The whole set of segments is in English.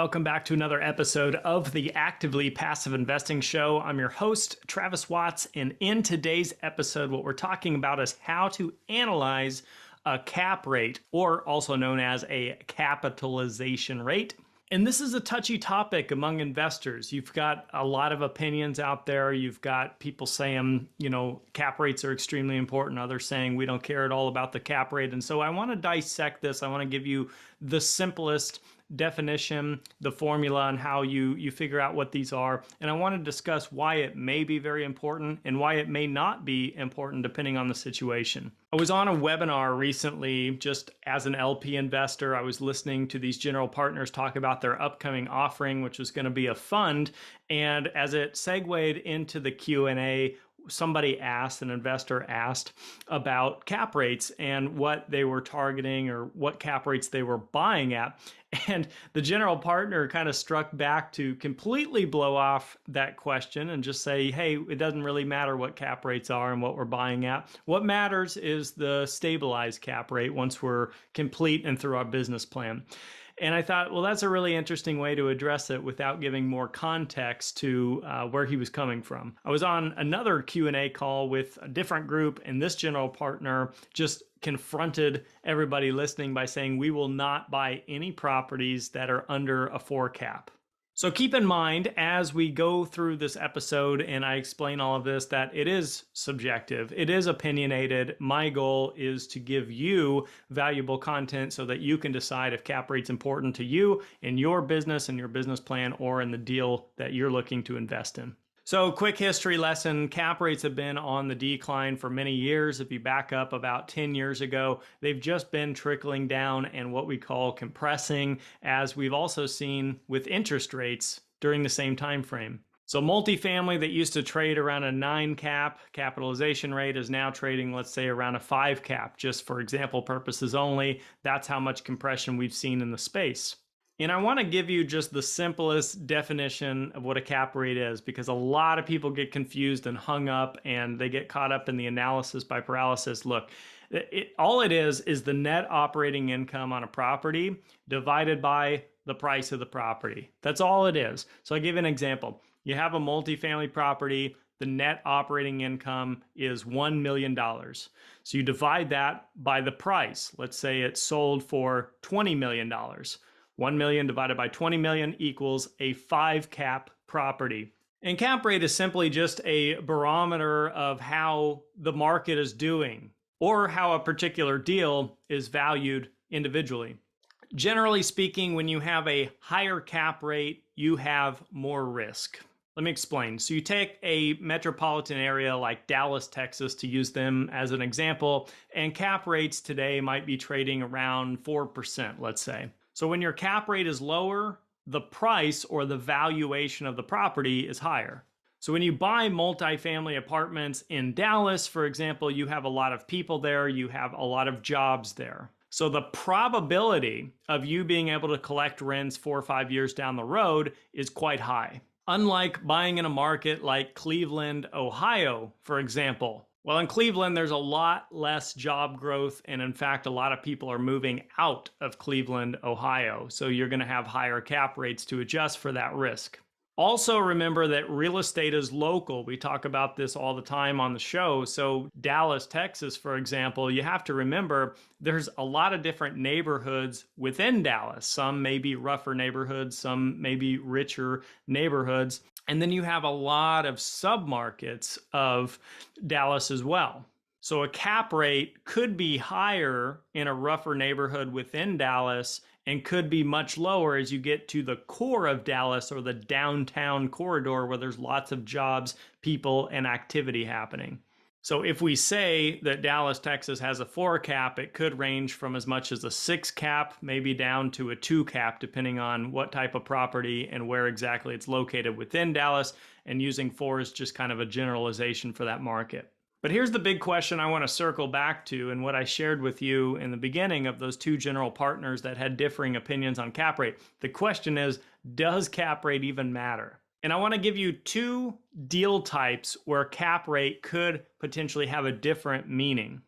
welcome back to another episode of the Actively Passive Investing Show. I'm your host, Travis Watts, and in today's episode, what we're talking about is how to analyze a cap rate, or also known as a capitalization rate. And this is a touchy topic among investors. You've got a lot of opinions out there. You've got people saying, cap rates are extremely important. Others saying we don't care at all about the cap rate. And so I want to dissect this. I want to give you the simplest definition, the formula, and how you figure out what these are. And I want to discuss why it may be very important and why it may not be important depending on the situation. I was on a webinar recently just as an LP investor. I was listening to these general partners talk about their upcoming offering, which was going to be a fund. And as it segued into the Q&A, an investor asked about cap rates and what they were targeting or what cap rates they were buying at. And the general partner kind of struck back to completely blow off that question and just say, hey, it doesn't really matter what cap rates are and what we're buying at. What matters is the stabilized cap rate once we're complete and through our business plan. And I thought, well, that's a really interesting way to address it without giving more context to where he was coming from. I was on another Q&A call with a different group, and this general partner just confronted everybody listening by saying, we will not buy any properties that are under a 4 cap. So keep in mind as we go through this episode and I explain all of this that it is subjective, it is opinionated. My goal is to give you valuable content so that you can decide if cap rate's important to you in your business and your business plan or in the deal that you're looking to invest in. So quick history lesson, cap rates have been on the decline for many years. If you back up about 10 years ago, they've just been trickling down and what we call compressing, as we've also seen with interest rates during the same time frame. So multifamily that used to trade around a 9 cap capitalization rate is now trading, let's say, around a 5 cap, just for example purposes only. That's how much compression we've seen in the space. And I want to give you just the simplest definition of what a cap rate is, because a lot of people get confused and hung up and they get caught up in the analysis by paralysis. Look, all it is the net operating income on a property divided by the price of the property. That's all it is. So I'll give you an example. You have a multifamily property. The net operating income is $1 million. So you divide that by the price. Let's say it's sold for $20 million. 1 million divided by 20 million equals a 5 cap property. And cap rate is simply just a barometer of how the market is doing or how a particular deal is valued individually. Generally speaking, when you have a higher cap rate, you have more risk. Let me explain. So you take a metropolitan area like Dallas, Texas, to use them as an example, and cap rates today might be trading around 4%, let's say. So when your cap rate is lower, the price or the valuation of the property is higher. So when you buy multifamily apartments in Dallas, for example, you have a lot of people there, you have a lot of jobs there. So the probability of you being able to collect rents 4 or 5 years down the road is quite high. Unlike buying in a market like Cleveland, Ohio, for example. Well, in Cleveland, there's a lot less job growth, and in fact, a lot of people are moving out of Cleveland, Ohio. So you're going to have higher cap rates to adjust for that risk. Also remember that real estate is local. We talk about this all the time on the show. So Dallas, Texas, for example, you have to remember there's a lot of different neighborhoods within Dallas. Some may be rougher neighborhoods, some may be richer neighborhoods. And then you have a lot of submarkets of Dallas as well. So a cap rate could be higher in a rougher neighborhood within Dallas and could be much lower as you get to the core of Dallas or the downtown corridor where there's lots of jobs, people, and activity happening. So if we say that Dallas, Texas has a 4 cap, it could range from as much as a 6 cap, maybe down to a 2 cap, depending on what type of property and where exactly it's located within Dallas, and using 4 is just kind of a generalization for that market. But here's the big question I want to circle back to, and what I shared with you in the beginning of those 2 general partners that had differing opinions on cap rate. The question is, does cap rate even matter? And I want to give you 2 deal types where cap rate could potentially have a different meaning.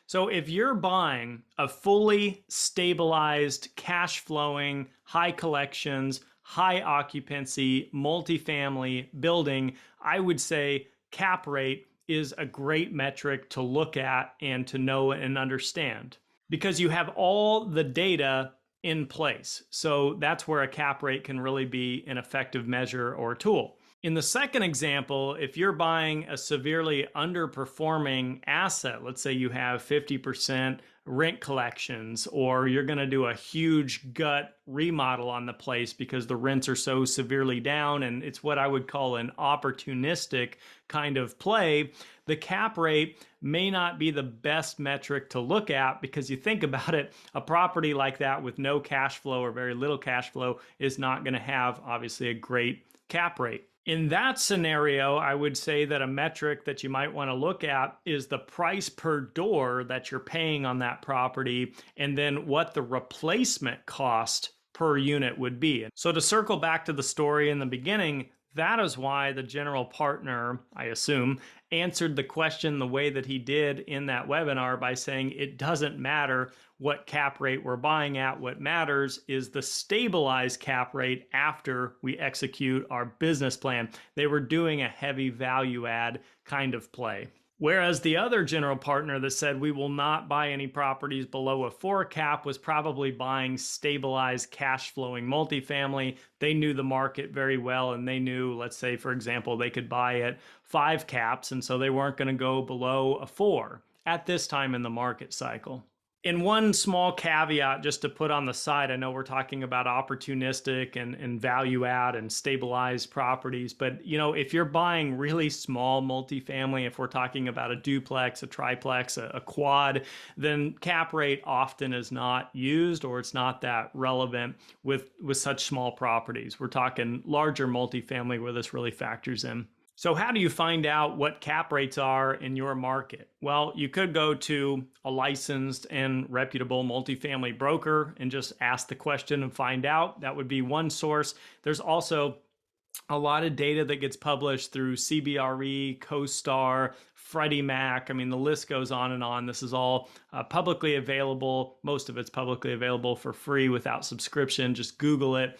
So if you're buying a fully stabilized, cash flowing, high collections, high occupancy, multifamily building, I would say cap rate is a great metric to look at and to know and understand because you have all the data in place. So that's where a cap rate can really be an effective measure or tool. In the second example, if you're buying a severely underperforming asset, let's say you have 50% rent collections, or you're going to do a huge gut remodel on the place because the rents are so severely down, and it's what I would call an opportunistic kind of play, the cap rate may not be the best metric to look at because you think about it, a property like that with no cash flow or very little cash flow is not going to have obviously a great cap rate. In that scenario, I would say that a metric that you might want to look at is the price per door that you're paying on that property, and then what the replacement cost per unit would be. So to circle back to the story in the beginning, that is why the general partner, I assume, answered the question the way that he did in that webinar by saying it doesn't matter what cap rate we're buying at. What matters is the stabilized cap rate after we execute our business plan. They were doing a heavy value add kind of play. Whereas the other general partner that said we will not buy any properties below a 4 cap was probably buying stabilized cash flowing multifamily. They knew the market very well, and they knew, let's say, for example, they could buy at 5 caps, and so they weren't going to go below a 4 at this time in the market cycle. In one small caveat, just to put on the side, I know we're talking about opportunistic and value add and stabilized properties, but if you're buying really small multifamily, if we're talking about a duplex, a triplex, a quad, then cap rate often is not used, or it's not that relevant with such small properties. We're talking larger multifamily where this really factors in. So how do you find out what cap rates are in your market? Well, you could go to a licensed and reputable multifamily broker and just ask the question and find out. That would be one source. There's also a lot of data that gets published through CBRE, CoStar, Freddie Mac. I mean, the list goes on and on. This is all publicly available. Most of it's publicly available for free without subscription. Just Google it,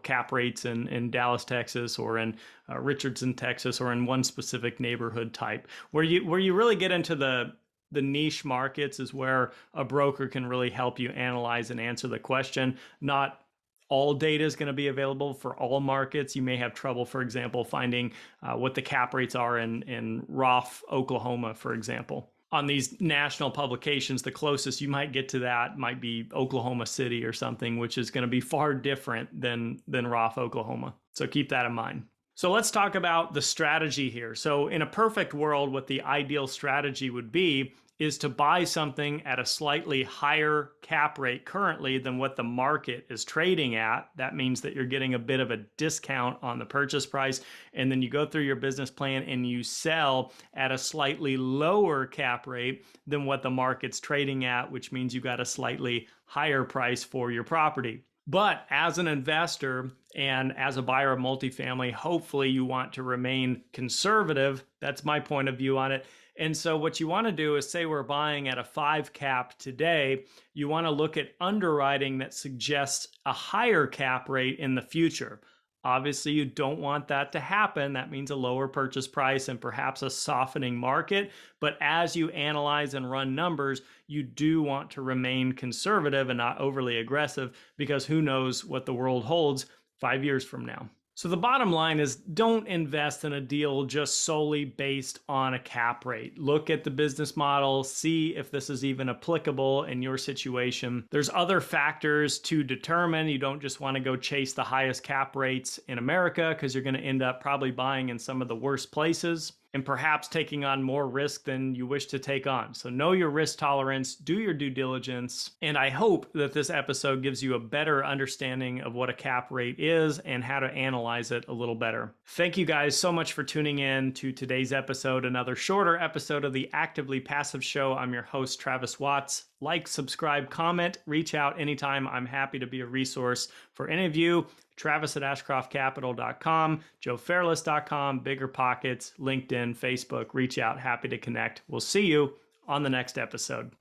cap rates in Dallas, Texas, or in Richardson, Texas, or in one specific neighborhood type. Where you really get into the niche markets is where a broker can really help you analyze and answer the question. Not all data is going to be available for all markets. You may have trouble, for example, finding what the cap rates are in Roth, Oklahoma, for example. On these national publications, the closest you might get to that might be Oklahoma City or something, which is going to be far different than Roth, Oklahoma. So keep that in mind. So let's talk about the strategy here. So in a perfect world, what the ideal strategy would be is to buy something at a slightly higher cap rate currently than what the market is trading at. That means that you're getting a bit of a discount on the purchase price. And then you go through your business plan and you sell at a slightly lower cap rate than what the market's trading at, which means you got a slightly higher price for your property. But as an investor and as a buyer of multifamily, hopefully you want to remain conservative. That's my point of view on it. And so what you want to do is, say we're buying at a 5 cap today, you want to look at underwriting that suggests a higher cap rate in the future. Obviously, you don't want that to happen. That means a lower purchase price and perhaps a softening market. But as you analyze and run numbers, you do want to remain conservative and not overly aggressive, because who knows what the world holds 5 years from now. So the bottom line is, don't invest in a deal just solely based on a cap rate. Look at the business model, see if this is even applicable in your situation. There's other factors to determine. You don't just want to go chase the highest cap rates in America, because you're going to end up probably buying in some of the worst places and perhaps taking on more risk than you wish to take on. So know your risk tolerance, do your due diligence, and I hope that this episode gives you a better understanding of what a cap rate is and how to analyze it a little better. Thank you guys so much for tuning in to today's episode, another shorter episode of the Actively Passive Show. I'm your host, Travis Watts. Like, subscribe, comment, reach out anytime. I'm happy to be a resource for any of you. Travis at ashcroftcapital.com, joefairless.com, Bigger Pockets, LinkedIn, Facebook. Reach out. Happy to connect. We'll see you on the next episode.